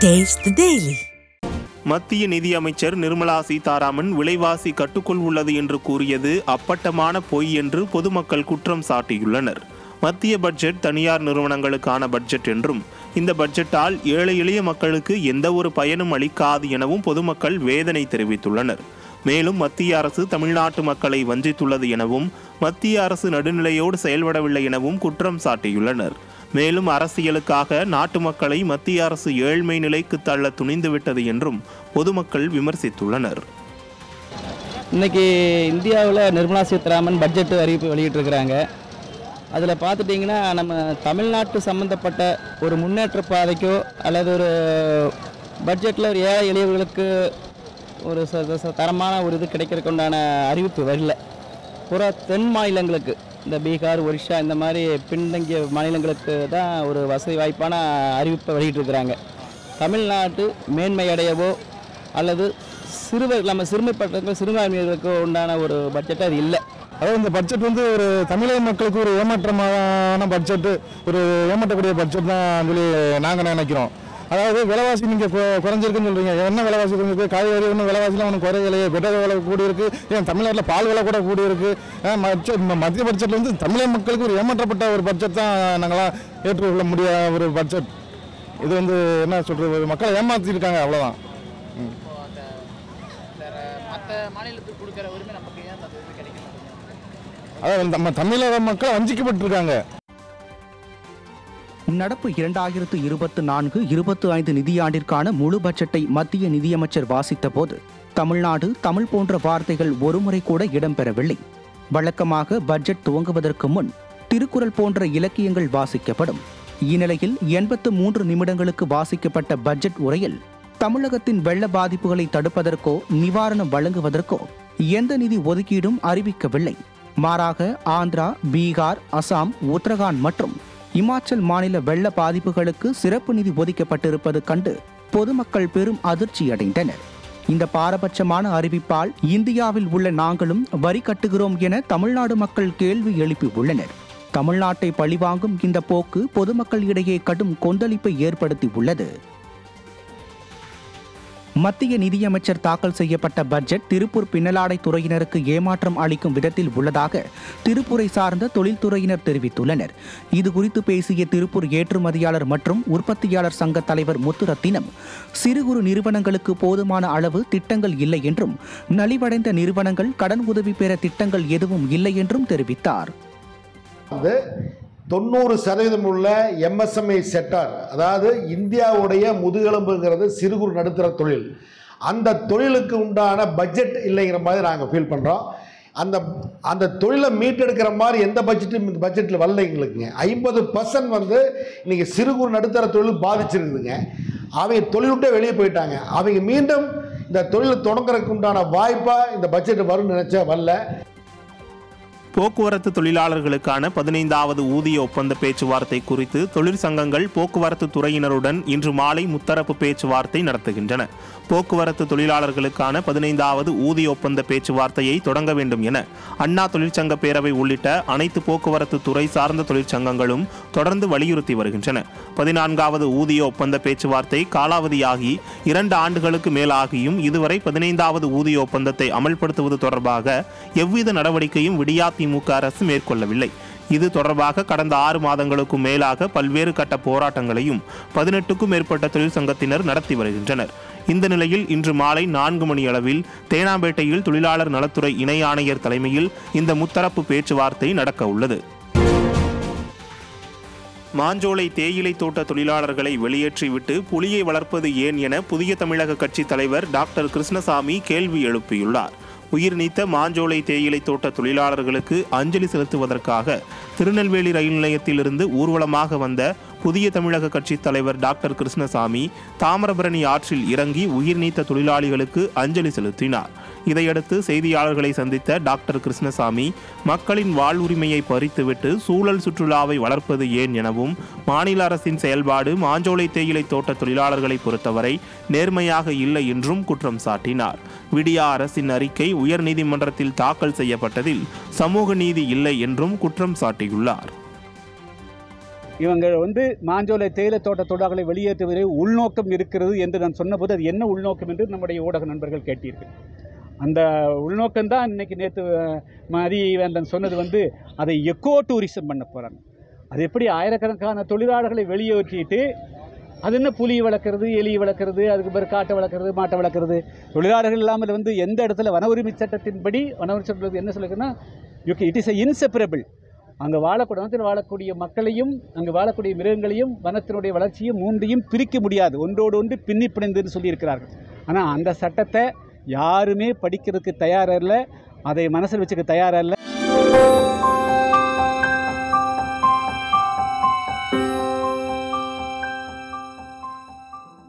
Taste the Daily. மத்திய நிதியமைச்சர் நிர்மலா சீதாராமன் விலைவாசி கட்டுக்குள் உள்ளது என்று கூறியது அப்பட்டமான பொய் என்று பொதுமக்கள் குற்றம் சாட்டியுள்ளனர். மத்திய பட்ஜெட் தனியார் நிறுவனங்களுக்கான பட்ஜெட் என்றும் இந்த பட்ஜெட்டால் ஏழை எளிய மக்களுக்கு எந்த ஒரு பயனும் அளிக்காது எனவும் பொதுமக்கள் வேதனை தெரிவித்துள்ளனர். மேலும் மத்திய அரசு தமிழ்நாட்டு மக்களை வஞ்சித்துள்ளது எனவும் மத்திய அரசு நடுநிலையோடு செயல்படவில்லை எனவும் குற்றம் சாட்டியுள்ளனர். மேலும் அரசியலுக்காக நாட்டு மக்களை மத்திய அரசு ஏழ்மை நிலைக்கு தள்ள துணிந்துவிட்டது என்றும் பொதுமக்கள் விமர்சித்துள்ளனர். இன்னைக்கு இந்தியாவில் நிர்மலா சீதாராமன் பட்ஜெட் அறிவிப்பு வெளியிட்டிருக்கிறாங்க. அதில் பார்த்துட்டிங்கன்னா நம்ம தமிழ்நாட்டு சம்மந்தப்பட்ட ஒரு முன்னேற்ற பாதைக்கோ அல்லது ஒரு பட்ஜெட்டில் ஒரு ஏழை எளியவர்களுக்கு ஒரு தரமான ஒரு இது கிடைக்கிறதுக்கு உண்டான அறிவிப்பு வரல. பூரா தென் மாநிலங்களுக்கு, இந்த பீகார், ஒரிஷா இந்த மாதிரி பின்தங்கிய மாநிலங்களுக்கு தான் ஒரு வசதி வாய்ப்பான அறிவிப்பை வெளியிட்டிருக்கிறாங்க. தமிழ்நாட்டு மேன்மையடையவோ அல்லது நம்ம சிறுபான்மையினருக்கு உண்டான ஒரு பட்ஜெட் அது இல்லை. அதாவது இந்த பட்ஜெட் ஒரு தமிழக மக்களுக்கு ஒரு ஏமாற்றமான பட்ஜெட்டு, ஒரு ஏமாற்றக்கூடிய பட்ஜெட் தான் சொல்லி நாங்கள் நினைக்கிறோம். அதாவது விலைவாசி நீங்கள் குறைஞ்சிருக்குன்னு சொல்கிறீங்க. என்ன விலைவாசி குறைஞ்சிருக்கு? காய்கறி ஒன்றும் விலைவாசிலாம் ஒன்றும் குறையலையே. பெட்ரோல் விலை கூடியிருக்கு. ஏன் தமிழ்நாட்டில் பால் விலை கூட கூடியிருக்கு. மத்திய பட்ஜெட்டில் தமிழக மக்களுக்கு ஒரு ஏமாற்றப்பட்ட ஒரு பட்ஜெட் தான் நாங்களாம் ஏற்றுக்கொள்ள முடியாத ஒரு பட்ஜெட். இது என்ன சொல்கிறது, மக்களை ஏமாற்றிருக்காங்க, அவ்வளோதான். அதாவது நம்ம தமிழக மக்கள் வஞ்சிக்கப்பட்டிருக்காங்க. நடப்பு 2024-25 நிதியாண்டிற்கான முழு பட்ஜெட்டை மத்திய நிதியமைச்சர் வாசித்த போது தமிழ்நாடு, தமிழ் போன்ற வார்த்தைகள் ஒருமுறை கூட இடம்பெறவில்லை. வழக்கமாக பட்ஜெட் துவங்குவதற்கு முன் திருக்குறள் போன்ற இலக்கியங்கள் வாசிக்கப்படும். இந்நிலையில் 83 நிமிடங்களுக்கு வாசிக்கப்பட்ட பட்ஜெட் உரையில் தமிழகத்தின் வெள்ள பாதிப்புகளை தடுப்பதற்கோ நிவாரணம் வழங்குவதற்கோ எந்த நிதி ஒதுக்கீடும் அறிவிக்கவில்லை. மாறாக ஆந்திரா, பீகார், அசாம், உத்தரகாண்ட் மற்றும் இமாச்சல் மாநில வெள்ள பாதிப்புகளுக்கு சிறப்பு நிதி ஒதுக்கப்பட்டிருப்பது கண்டு பொதுமக்கள் பெரும் அதிர்ச்சி அடைந்தனர். இந்த பாரபட்சமான அறிவிப்பால் இந்தியாவில் உள்ள நாங்களும் வரி கட்டுகிறோம் என தமிழ்நாடு மக்கள் கேள்வி எழுப்பியுள்ளனர். தமிழ்நாட்டை பழிவாங்கும் இந்த போக்கு பொதுமக்கள் இடையே கடும் கொந்தளிப்பை ஏற்படுத்தி உள்ளது. மத்திய நிதியமைச்சர் தாக்கல் செய்யப்பட்ட பட்ஜெட் திருப்பூர் பின்னலாடை துறையினருக்கு ஏமாற்றம் அளிக்கும் விதத்தில் உள்ளதாக திருப்பூரை சார்ந்த தொழில்துறையினர் தெரிவித்துள்ளனர். இதுகுறித்து பேசிய திருப்பூர் ஏற்றுமதியாளர் மற்றும் உற்பத்தியாளர் சங்க தலைவர் முத்துரத்தினம், சிறு குறு நிறுவனங்களுக்கு போதுமான அளவு திட்டங்கள் இல்லை என்றும் நலிவடைந்த நிறுவனங்கள் கடன் உதவி பெற திட்டங்கள் எதுவும் இல்லை என்றும் தெரிவித்தார். 90% உள்ள எம்எஸ்எம்இ செக்டார், அதாவது இந்தியாவுடைய முதுகெலும்புங்கிறது சிறு குறு நடுத்தர தொழில். அந்த தொழிலுக்கு உண்டான பட்ஜெட் இல்லைங்கிற மாதிரி நாங்கள் ஃபீல் பண்ணுறோம். அந்த தொழிலை மீட்டெடுக்கிற மாதிரி எந்த பட்ஜெட்டும் இந்த பட்ஜெட்டில் வரல எங்களுக்குங்க. 50% இன்றைக்கி சிறு குறு நடுத்தர தொழில் பாதிச்சிருக்குதுங்க. அவங்க தொழில்விட்டே வெளியே போயிட்டாங்க. அவங்க மீண்டும் இந்த தொழிலை தொடங்குறதுக்கு உண்டான வாய்ப்பாக இந்த பட்ஜெட் வரும்னு நினச்சா வரல. போக்குவரத்து தொழிலாளர்களுக்கான 15வது ஊதிய ஒப்பந்த பேச்சுவார்த்தை குறித்து தொழிற்சங்கங்கள் போக்குவரத்து துறையினருடன் இன்று மாலை முத்தரப்பு பேச்சுவார்த்தை நடத்துகின்றன. போக்குவரத்து தொழிலாளர்களுக்கான 15வது ஊதிய ஒப்பந்த பேச்சுவார்த்தையை தொடங்க வேண்டும் என அண்ணா தொழிற்சங்க பேரவை உள்ளிட்ட அனைத்து போக்குவரத்து துறை சார்ந்த தொழிற்சங்கங்களும் தொடர்ந்து வலியுறுத்தி வருகின்றன. 14வது ஊதிய ஒப்பந்த பேச்சுவார்த்தை காலாவதியாகி 2 ஆண்டுகளுக்கு மேலாகியும் இதுவரை 15வது ஊதிய ஒப்பந்தத்தை அமல்படுத்துவது தொடர்பாக எவ்வித நடவடிக்கையும் விடியாதிமுக அரசு மேற்கொள்ளவில்லை. இது தொடர்பாக கடந்த 6 மாதங்களுக்கும் மேலாக பல்வேறு கட்ட போராட்டங்களையும் 18க்கும் மேற்பட்ட தொழிற்சங்கத்தினர் நடத்தி வருகின்றனர். இந்த நிலையில் இன்று மாலை 4 மணியளவில் தேனாம்பேட்டையில் தொழிலாளர் நலத்துறை இணை ஆணையர் தலைமையில் இந்த முத்தரப்பு பேச்சுவார்த்தை நடக்க உள்ளது. மாஞ்சோலை தேயிலை தோட்ட தொழிலாளர்களை வெளியேற்றிவிட்டு புலியை வளர்ப்பது ஏன் என புதிய தமிழக கட்சி தலைவர் டாக்டர் கிருஷ்ணசாமி கேள்வி எழுப்பியுள்ளார். உயிர் நீத்த மாஞ்சோலை தேயிலை தோட்ட தொழிலாளர்களுக்கு அஞ்சலி செலுத்துவதற்காக திருநெல்வேலி ரயில் நிலையத்திலிருந்து ஊர்வலமாக வந்த புதிய தமிழக கட்சி தலைவர் டாக்டர் கிருஷ்ணசாமி தாமிரபரணி ஆற்றில் இறங்கி உயிர் நீத்த தொழிலாளிகளுக்கு அஞ்சலி செலுத்தினார். இதையடுத்து செய்தியாளர்களை சந்தித்த டாக்டர் கிருஷ்ணசாமி மக்களின் வாழ்வுரிமையை பறித்துவிட்டு சூழல் சுற்றுலாவை வளர்ப்பது ஏன் எனவும் மாநில அரசின் செயல்பாடு மாஞ்சோலை தேயிலை தோட்ட தொழிலாளர்களை பொறுத்தவரை நேர்மையாக இல்லை என்றும் குற்றம் சாட்டினார். விடியா அரசின் அறிக்கை உயர்நீதிமன்றத்தில் தாக்கல் செய்யப்பட்டதில் சமூக நீதி இல்லை என்றும் குற்றம் சாட்டியுள்ளார். இவங்க வந்து மாஞ்சோலை தேயிலை தோட்ட தொழிலாளர்களை வெளியேற்றுவதில் உள்நோக்கம் இருக்கிறது என்று நான் சொன்னபோது அது என்ன உள்நோக்கம் என்று நம்முடைய ஊடக நண்பர்கள் கேட்டீர்கள். அந்த உள்நோக்கம்தான் நேற்று மதிவேந்தன் சொன்னது வந்து அதை எக்கோ டூரிசம் பண்ண போகிறாங்க. அது எப்படி ஆயிரக்கணக்கான தொழிலாளர்களை வெளியேற்றிட்டு அது என்ன புலி வளர்க்குறது, எலி வளர்க்குறது, அதுக்கு பிறகு காட்டை வளர்க்குறது, மாட்டை வளர்க்குறது, தொழிலாளர்கள் இல்லாமல் வந்து எந்த இடத்துல வன உரிமை சட்டத்தின்படி வன உரிமை சட்டத்தில் என்ன சொல்லுதுன்னா இட் இஸ் இன்செப்பரபிள். அங்கே வாழக்கூடிய வனத்தில் வாழக்கூடிய மக்களையும் அங்கே வாழக்கூடிய மிருகங்களையும் வனத்தினுடைய வளர்ச்சியும் மூன்றையும் பிரிக்க முடியாது, ஒன்றோடு ஒன்று பின்னி பிணைந்துன்னு சொல்லியிருக்கிறார்கள். ஆனால் அந்த சட்டத்தை யாருமே படிக்கிறதுக்கு தயாராக இல்லை, அதை மனசில் வச்சுக்க தயாராக இல்லை.